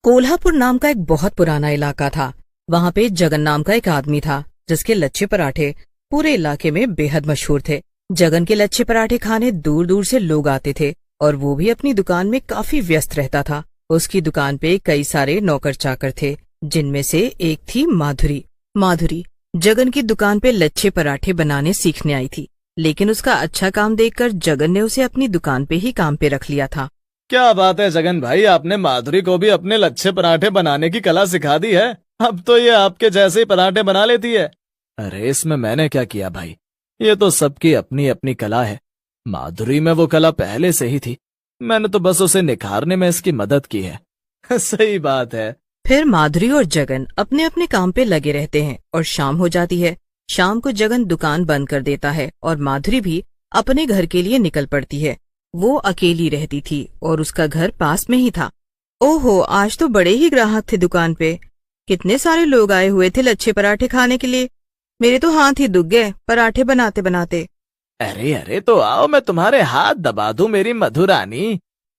कोल्हापुर नाम का एक बहुत पुराना इलाका था। वहाँ पे जगन नाम का एक आदमी था जिसके लच्छे पराठे पूरे इलाके में बेहद मशहूर थे। जगन के लच्छे पराठे खाने दूर दूर से लोग आते थे और वो भी अपनी दुकान में काफी व्यस्त रहता था। उसकी दुकान पे कई सारे नौकर चाकर थे, जिनमें से एक थी माधुरी। माधुरी जगन की दुकान पे लच्छे पराठे बनाने सीखने आई थी, लेकिन उसका अच्छा काम देखकर जगन ने उसे अपनी दुकान पे ही काम पे रख लिया था। क्या बात है जगन भाई, आपने माधुरी को भी अपने लच्छे पराठे बनाने की कला सिखा दी है। अब तो ये आपके जैसे ही पराठे बना लेती है। अरे इसमें मैंने क्या किया भाई, ये तो सबकी अपनी अपनी कला है। माधुरी में वो कला पहले से ही थी, मैंने तो बस उसे निखारने में इसकी मदद की है। सही बात है। फिर माधुरी और जगन अपने अपने काम पे लगे रहते हैं और शाम हो जाती है। शाम को जगन दुकान बंद कर देता है और माधुरी भी अपने घर के लिए निकल पड़ती है। वो अकेली रहती थी और उसका घर पास में ही था। ओहो, आज तो बड़े ही ग्राहक थे दुकान पे। कितने सारे लोग आए हुए थे लच्छे पराठे खाने के लिए। मेरे तो हाथ ही दुख गए पराठे बनाते बनाते। अरे अरे तो आओ, मैं तुम्हारे हाथ दबा दूं मेरी मधुरानी।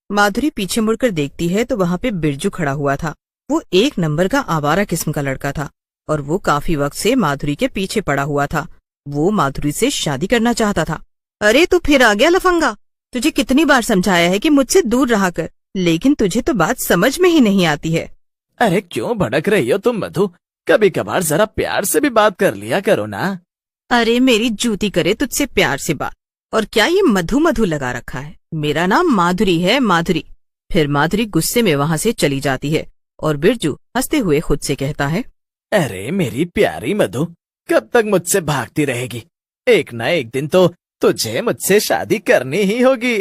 माधुरी पीछे मुड़कर देखती है तो वहाँ पे बिरजू खड़ा हुआ था। वो एक नंबर का आवारा किस्म का लड़का था और वो काफी वक्त से माधुरी के पीछे पड़ा हुआ था। वो माधुरी से शादी करना चाहता था। अरे तू फिर आ गया लफंगा, तुझे कितनी बार समझाया है कि मुझसे दूर रहा कर, लेकिन तुझे तो बात समझ में ही नहीं आती है। अरे क्यों भड़क रही हो तुम मधु, कभी कभार जरा प्यार से भी बात कर लिया करो ना। अरे मेरी जूती करे तुझसे प्यार से बात। और क्या ये मधु मधु लगा रखा है? मेरा नाम माधुरी है, माधुरी। फिर माधुरी गुस्से में वहाँ से चली जाती है और बिरजू हंसते हुए खुद से कहता है, अरे मेरी प्यारी मधु, कब तक मुझसे भागती रहेगी? एक न एक दिन तो तुझे मुझसे शादी करनी ही होगी।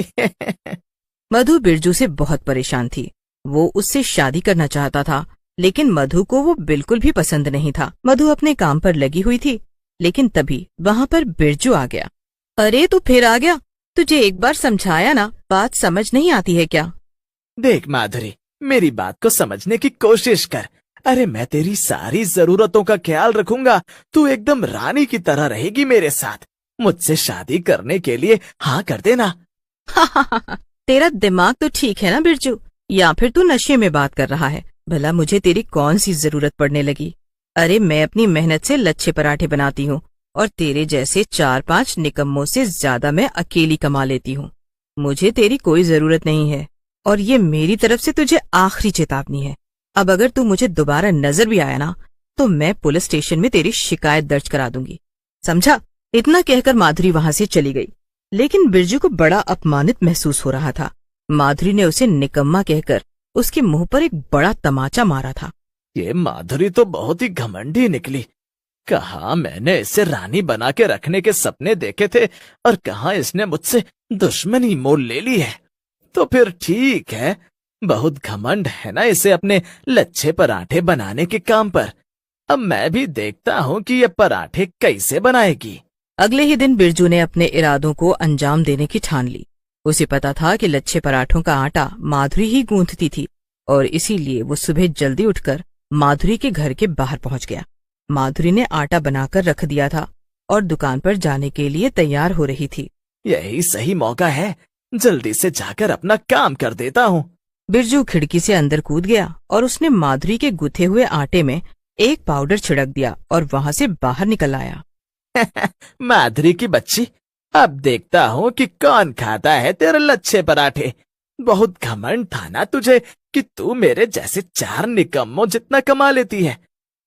मधु बिरजू से बहुत परेशान थी। वो उससे शादी करना चाहता था, लेकिन मधु को वो बिल्कुल भी पसंद नहीं था। मधु अपने काम पर लगी हुई थी, लेकिन तभी वहाँ पर बिरजू आ गया। अरे तू फिर आ गया, तुझे एक बार समझाया ना, बात समझ नहीं आती है क्या? देख माधुरी, मेरी बात को समझने की कोशिश कर। अरे मैं तेरी सारी जरूरतों का ख्याल रखूंगा, तू एकदम रानी की तरह रहेगी मेरे साथ। मुझसे शादी करने के लिए हाँ कर देना। तेरा दिमाग तो ठीक है ना बिरजू, या फिर तू नशे में बात कर रहा है? भला मुझे तेरी कौन सी जरूरत पड़ने लगी? अरे मैं अपनी मेहनत से लच्छे पराठे बनाती हूँ और तेरे जैसे 4-5 निकम्मों से ज्यादा मैं अकेली कमा लेती हूँ। मुझे तेरी कोई जरूरत नहीं है और ये मेरी तरफ से तुझे आखिरी चेतावनी है। अब अगर तू मुझे दोबारा नजर भी आया ना, तो मैं पुलिस स्टेशन में तेरी शिकायत दर्ज करा दूंगी, समझा? इतना कहकर माधुरी वहाँ से चली गई, लेकिन बिरजू को बड़ा अपमानित महसूस हो रहा था। माधुरी ने उसे निकम्मा कहकर उसके मुंह पर एक बड़ा तमाचा मारा था। ये माधुरी तो बहुत ही घमंडी निकली। कहाँ मैंने इसे रानी बना के रखने के सपने देखे थे और कहाँ इसने मुझसे दुश्मनी मोल ले ली है। तो फिर ठीक है, बहुत घमंड है ना इसे अपने लच्छे पराठे बनाने के काम पर। अब मैं भी देखता हूँ कि ये पराठे कैसे बनाएगी। अगले ही दिन बिरजू ने अपने इरादों को अंजाम देने की ठान ली। उसे पता था कि लच्छे पराठों का आटा माधुरी ही गूंथती थी और इसीलिए वो सुबह जल्दी उठकर माधुरी के घर के बाहर पहुंच गया। माधुरी ने आटा बनाकर रख दिया था और दुकान पर जाने के लिए तैयार हो रही थी। यही सही मौका है, जल्दी से जाकर अपना काम कर देता हूँ। बिरजू खिड़की से अंदर कूद गया और उसने माधुरी के गुथे हुए आटे में एक पाउडर छिड़क दिया और वहाँ से बाहर निकल आया। माधुरी की बच्ची, अब देखता हूँ कि कौन खाता है तेरे लच्छे पराठे। बहुत घमंड था ना तुझे कि तू मेरे जैसे 4 निकम्मों जितना कमा लेती है।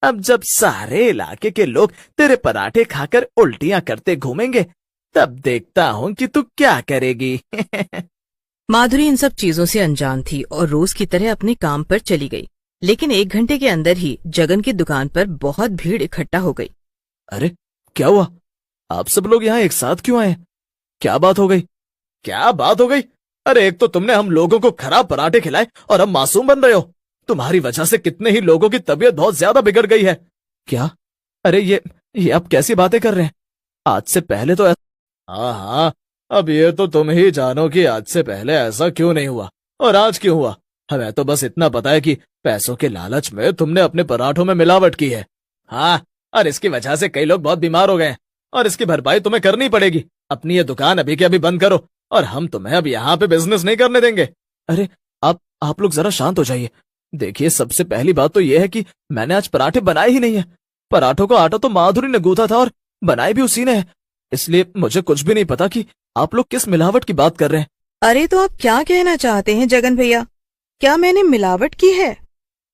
अब जब सारे इलाके के लोग तेरे पराठे खाकर उल्टियां करते घूमेंगे, तब देखता हूँ कि तू क्या करेगी। माधुरी इन सब चीजों से अनजान थी और रोज की तरह अपने काम पर चली गई, लेकिन 1 घंटे के अंदर ही जगन की दुकान पर बहुत भीड़ इकट्ठा हो गई। अरे क्या हुआ, आप सब लोग यहाँ एक साथ क्यों आए? क्या बात हो गई? क्या बात हो गई? अरे एक तो तुमने हम लोगों को खराब पराठे खिलाए और अब मासूम बन रहे हो। तुम्हारी वजह से कितने ही लोगों की तबीयत बहुत ज्यादा बिगड़ गई है। क्या? अरे ये आप कैसी बातें कर रहे हैं? आज से पहले तो हाँ हाँ, अब ये तो तुम ही जानो कि आज से पहले ऐसा क्यों नहीं हुआ और आज क्यों हुआ। हमें तो बस इतना पता है कि पैसों के लालच में तुमने अपने पराठों में मिलावट की है। हाँ, और इसकी वजह से कई लोग बहुत बीमार हो गए हैं और इसकी भरपाई तुम्हें करनी पड़ेगी। अपनी ये दुकान अभी के अभी बंद करो और हम तुम्हें अब यहाँ पे बिजनेस नहीं करने देंगे। अरे आप लोग जरा शांत हो जाइए, देखिए, सबसे पहली बात तो यह है कि मैंने आज पराठे बनाए ही नहीं है। पराठों का आटा तो माधुरी ने गूंथा था और बनाए भी उसी ने है। इसलिए मुझे कुछ भी नहीं पता कि आप लोग किस मिलावट की बात कर रहे हैं। अरे तो आप क्या कहना चाहते हैं जगन भैया? क्या मैंने मिलावट की है?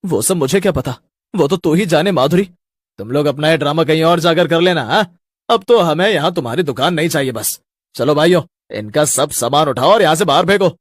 वो सब मुझे क्या पता, वो तो तू ही जाने माधुरी। तुम लोग अपना ये ड्रामा कहीं और जाकर कर लेना। हाँ, अब तो हमें यहाँ तुम्हारी दुकान नहीं चाहिए बस। चलो भाइयों, इनका सब सामान उठाओ और यहाँ से बाहर फेंको।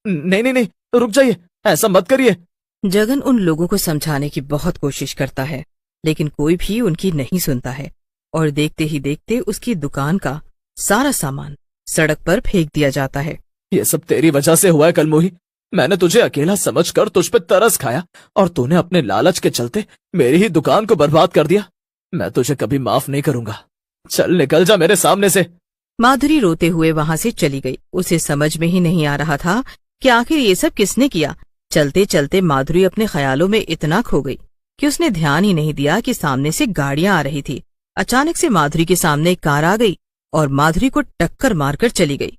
नहीं नहीं नहीं, रुक जाइए, ऐसा मत करिए। जगन उन लोगों को समझाने की बहुत कोशिश करता है, लेकिन कोई भी उनकी नहीं सुनता है और देखते ही देखते उसकी दुकान का सारा सामान सड़क पर फेंक दिया जाता है। ये सब तेरी वजह से हुआ है कलमोही। मैंने तुझे अकेला समझकर तुझ पे तरस खाया और तूने अपने लालच के चलते मेरी ही दुकान को बर्बाद कर दिया। मैं तुझे कभी माफ नहीं करूंगा। चल निकल जा मेरे सामने से। माधुरी रोते हुए वहां से चली गई। उसे समझ में ही नहीं आ रहा था कि आखिर ये सब किसने किया। चलते चलते माधुरी अपने ख्यालों में इतना खो गई कि उसने ध्यान ही नहीं दिया कि सामने से गाड़ियां आ रही थी। अचानक से माधुरी के सामने एक कार आ गई और माधुरी को टक्कर मारकर चली गई।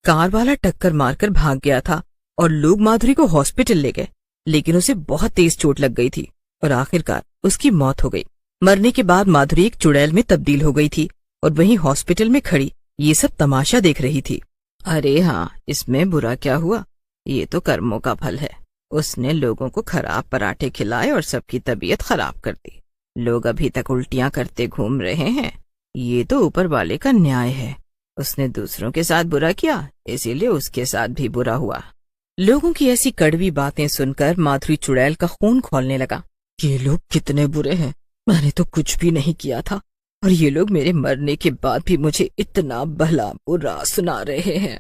कार वाला टक्कर मारकर भाग गया था और लोग माधुरी को हॉस्पिटल ले गए, लेकिन उसे बहुत तेज चोट लग गई थी और आखिरकार उसकी मौत हो गई। मरने के बाद माधुरी एक चुड़ैल में तब्दील हो गई थी और वहीं हॉस्पिटल में खड़ी ये सब तमाशा देख रही थी। अरे हाँ, इसमें बुरा क्या हुआ? ये तो कर्मों का फल है। उसने लोगों को खराब पराठे खिलाए और सबकी तबीयत खराब कर दी। लोग अभी तक उल्टियां करते घूम रहे हैं। ये तो ऊपर वाले का न्याय है। उसने दूसरों के साथ बुरा किया, इसीलिए उसके साथ भी बुरा हुआ। लोगों की ऐसी कड़वी बातें सुनकर माधुरी चुड़ैल का खून खौलने लगा। ये लोग कितने बुरे हैं। मैंने तो कुछ भी नहीं किया था और ये लोग मेरे मरने के बाद भी मुझे इतना भला बुरा सुना रहे हैं।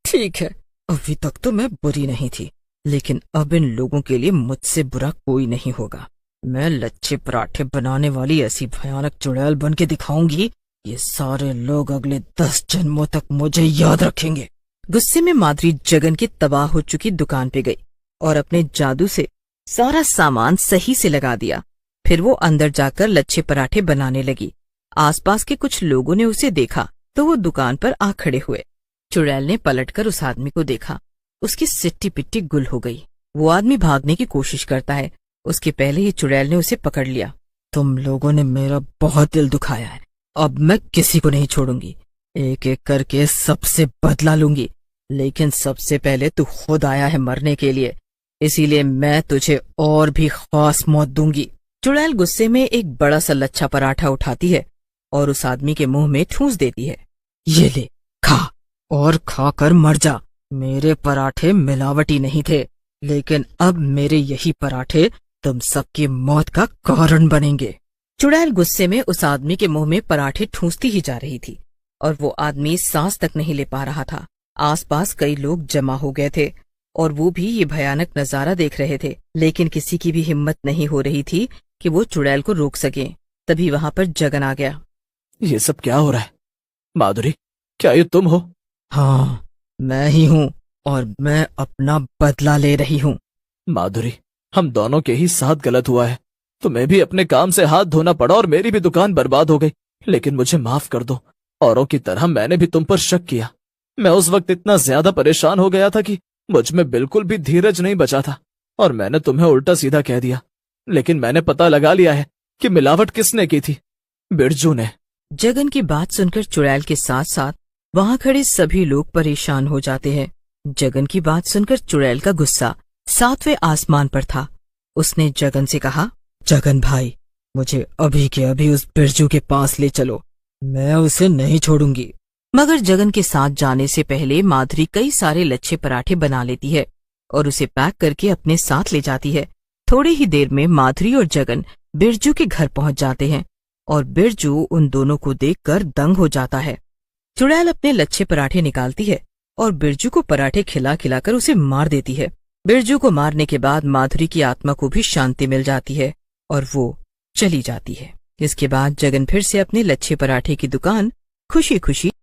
ठीक है, अभी तक तो मैं बुरी नहीं थी, लेकिन अब इन लोगों के लिए मुझसे बुरा कोई नहीं होगा। मैं लच्छे पराठे बनाने वाली ऐसी भयानक चुड़ैल बन के दिखाऊंगी, ये सारे लोग अगले 10 जन्मों तक मुझे याद रखेंगे। गुस्से में माधुरी जगन की तबाह हो चुकी दुकान पे गई और अपने जादू से सारा सामान सही से लगा दिया। फिर वो अंदर जाकर लच्छे पराठे बनाने लगी। आसपास के कुछ लोगों ने उसे देखा तो वो दुकान पर आ खड़े हुए। चुड़ैल ने पलटकर उस आदमी को देखा। उसकी सिट्टी पिट्टी गुल हो गई। वो आदमी भागने की कोशिश करता है, उसके पहले ही चुड़ैल ने उसे पकड़ लिया। तुम लोगों ने मेरा बहुत दिल दुखाया है, अब मैं किसी को नहीं छोड़ूंगी। एक एक करके सबसे बदला लूंगी, लेकिन सबसे पहले तू खुद आया है मरने के लिए, इसीलिए मैं तुझे और भी खास मौत दूंगी। चुड़ैल गुस्से में एक बड़ा सा लच्छा पराठा उठाती है और उस आदमी के मुंह में ठूंस देती है। ये ले, खा और खाकर मर जा। मेरे पराठे मिलावटी नहीं थे, लेकिन अब मेरे यही पराठे तुम सबकी मौत का कारण बनेंगे। चुड़ैल गुस्से में उस आदमी के मुंह में पराठे ठूंसती ही जा रही थी और वो आदमी सांस तक नहीं ले पा रहा था। आसपास कई लोग जमा हो गए थे और वो भी ये भयानक नजारा देख रहे थे, लेकिन किसी की भी हिम्मत नहीं हो रही थी कि वो चुड़ैल को रोक सके। तभी वहां पर जगन आ गया। ये सब क्या हो रहा है? माधुरी, क्या ये तुम हो? हाँ, मैं ही हूँ और मैं अपना बदला ले रही हूँ। माधुरी, हम दोनों के ही साथ गलत हुआ है। तुम्हें भी अपने काम से हाथ धोना पड़ा और मेरी भी दुकान बर्बाद हो गई, लेकिन मुझे माफ कर दो। औरों की तरह मैंने भी तुम पर शक किया। मैं उस वक्त इतना ज्यादा परेशान हो गया था कि मुझ में बिल्कुल भी धीरज नहीं बचा था और मैंने तुम्हें उल्टा सीधा कह दिया। लेकिन मैंने पता लगा लिया है कि मिलावट किसने की थी। बिरजू ने। जगन की बात सुनकर चुड़ैल के साथ साथ वहां खड़े सभी लोग परेशान हो जाते हैं। जगन की बात सुनकर चुड़ैल का गुस्सा 7वें आसमान पर था। उसने जगन से कहा, जगन भाई, मुझे अभी के अभी उस बिरजू के पास ले चलो, मैं उसे नहीं छोड़ूंगी। मगर जगन के साथ जाने से पहले माधुरी कई सारे लच्छे पराठे बना लेती है और उसे पैक करके अपने साथ ले जाती है। थोड़ी ही देर में माधुरी और जगन बिरजू के घर पहुंच जाते हैं और बिरजू उन दोनों को देखकर दंग हो जाता है। चुड़ैल अपने लच्छे पराठे निकालती है और बिरजू को पराठे खिला खिलाकर उसे मार देती है। बिरजू को मारने के बाद माधुरी की आत्मा को भी शांति मिल जाती है और वो चली जाती है। इसके बाद जगन फिर से अपने लच्छे पराठे की दुकान खुशी खुशी